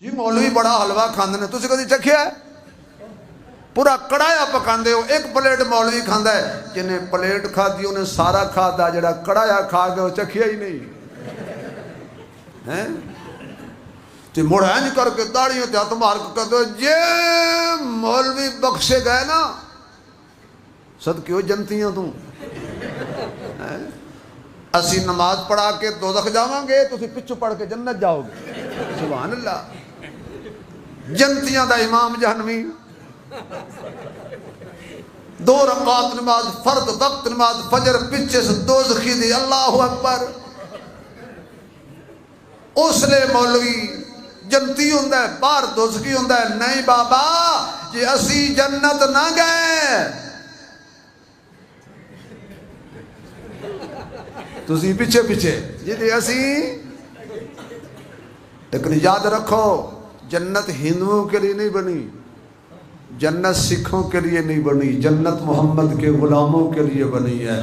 جی مولوی بڑا حلوہ کھاندے نے، تسی کدی چکھیا ہے؟ پورا کڑایا پکاندے ہو، ایک پلیٹ مولوی کھاندا ہے، جنہیں پلیٹ کھا دی انہیں سارا کھا دا، جڑا کڑایا کھا گیا وہ چکھیا ہی نہیں ہیں؟ تے مڑ اینج کر کے داڑیوں تے ہاتھ مار کے کہتے ہو یہ مولوی بخشے گئے نا صدقے ہو جنتیاں تو اسی نماز پڑھا کے دوزخ جاواں گے، تسی پچھو پڑھ کے جنت جاؤ گے، سبحان اللہ۔ جنتیاں دا امام جہنمی، 2 رکعت نماز فرد وقت نماز فجر پچھے سے دوزخی دی، اللہ اکبر۔ اس لئے مولوی جنتی ہوندہ ہے، باہر دوزخی ہوندہ ہے، نہیں بابا جی اسی جنت نہ گئے، تسی پیچھے پیچھے جی اسی۔ لیکن یاد رکھو جنت ہندوؤں کے لیے نہیں بنی، جنت سکھوں کے لیے نہیں بنی، جنت محمد کے غلاموں کے لیے بنی ہے۔